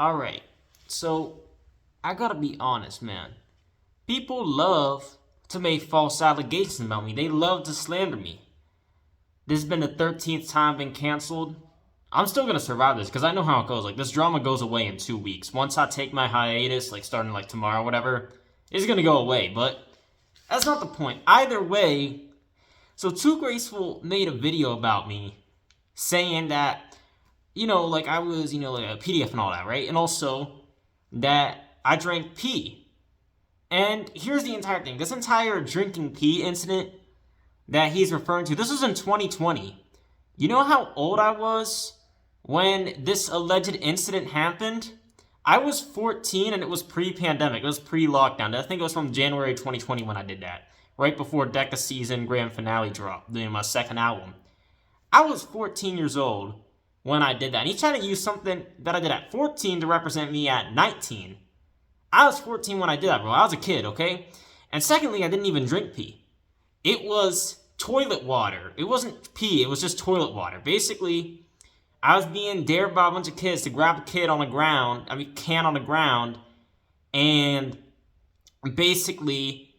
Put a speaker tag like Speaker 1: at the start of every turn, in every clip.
Speaker 1: Alright, so I gotta be honest, man. People love to make false allegations about me. They love to slander me. This has been the 13th time I've been canceled. I'm still gonna survive this because I know how it goes. Like, this drama goes away in 2 weeks. Once I take my hiatus, like starting like tomorrow or whatever, it's gonna go away. But that's not the point. Either way, so 2GRACEFUL made a video about me saying that, like I was, like a PDF and all that, right? And also that I drank pee. And here's the entire thing. This entire drinking pee incident that he's referring to, this was in 2020. You know how old I was when this alleged incident happened? I was 14 and it was pre-pandemic. It was pre-lockdown. I think it was from January 2020 when I did that. Right before Decca season grand finale dropped, doing my second album. I was 14 years old when I did that. And he's trying to use something that I did at 14 to represent me at 19. I was 14 when I did that, bro. I was a kid, okay? And secondly, I didn't even drink pee. It was toilet water. It wasn't pee. It was just toilet water. Basically, I was being dared by a bunch of kids to grab a can on the ground, and basically,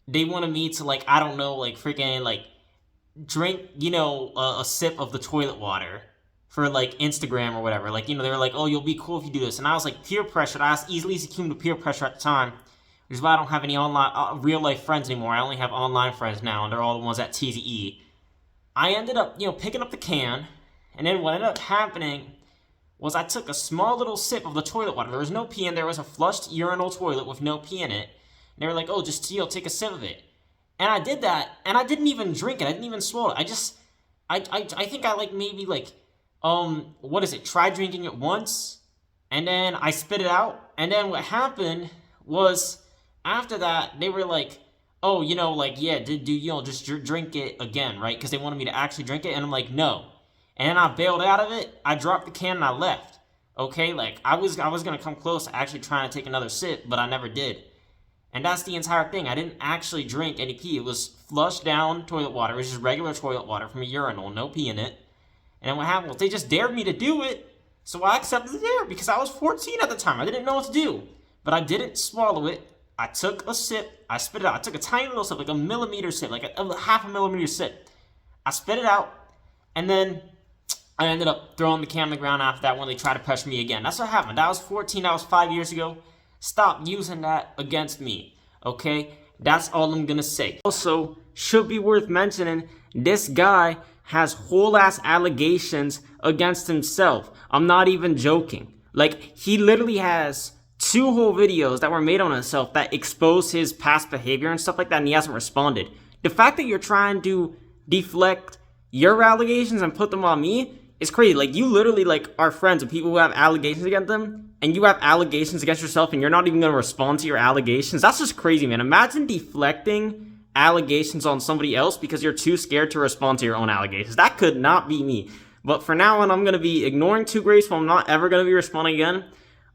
Speaker 1: they wanted me to, like, I don't know, like, freaking, like, drink, a sip of the toilet water for, like, Instagram or whatever. Like, they were like, oh, you'll be cool if you do this. And I was, like, peer pressured. I was easily succumbed to peer pressure at the time, which is why I don't have any online, real-life friends anymore. I only have online friends now, and they're all the ones at TZE. I ended up, picking up the can, and then what ended up happening was I took a small little sip of the toilet water. There was no pee in there. It was a flushed urinal toilet with no pee in it. And they were like, oh, just, take a sip of it. And I did that, and I didn't even drink it. I didn't even swallow it. I think I, like, maybe, like, tried drinking it once, and then I spit it out. And then what happened was, after that, they were like, oh, yeah, just drink it again, right? Because they wanted me to actually drink it, and I'm like, no. And then I bailed out of it, I dropped the can, and I left. Okay, like, I was gonna come close to actually trying to take another sip, but I never did. And that's the entire thing. I didn't actually drink any pee. It was flushed down toilet water. It was just regular toilet water from a urinal, no pee in it. And what happened was they just dared me to do it, so I accepted the dare because I was 14 at the time. I didn't know what to do. But I didn't swallow it. I took a sip. I spit it out. I took a tiny little sip, like a millimeter sip, like a half a millimeter sip. I spit it out, and then I ended up throwing the can on the ground after that when they tried to pressure me again. That's what happened. That was 14. That was 5 years ago. Stop using that against me, okay? That's all I'm gonna say. Also, should be worth mentioning, this guy has whole-ass allegations against himself. I'm not even joking. Like, he literally has 2 whole videos that were made on himself that expose his past behavior and stuff like that, and he hasn't responded. The fact that you're trying to deflect your allegations and put them on me is crazy. Like, you literally, like, are friends with people who have allegations against them, and you have allegations against yourself, and you're not even going to respond to your allegations. That's just crazy, man. Imagine deflecting allegations on somebody else because you're too scared to respond to your own allegations. That could not be me. But for now on, I'm going to be ignoring 2GRACEFUL. I'm not ever going to be responding again.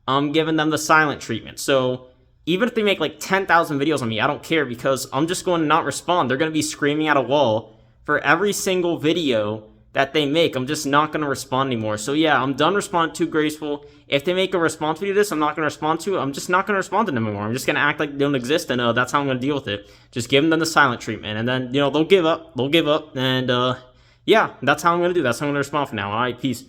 Speaker 1: I'm giving them the silent treatment. So even if they make like 10,000 videos on me, I don't care because I'm just going to not respond. They're going to be screaming at a wall for every single video that they make. I'm just not going to respond anymore. So yeah, I'm done responding to 2GRACEFUL. If they make a response video to this, I'm not going to respond to it. I'm just not going to respond to them anymore. I'm just going to act like they don't exist, and that's how I'm going to deal with it. Just giving them the silent treatment, and then, they'll give up. They'll give up, and yeah, that's how I'm going to do. That's how I'm going to respond from now. All right, peace.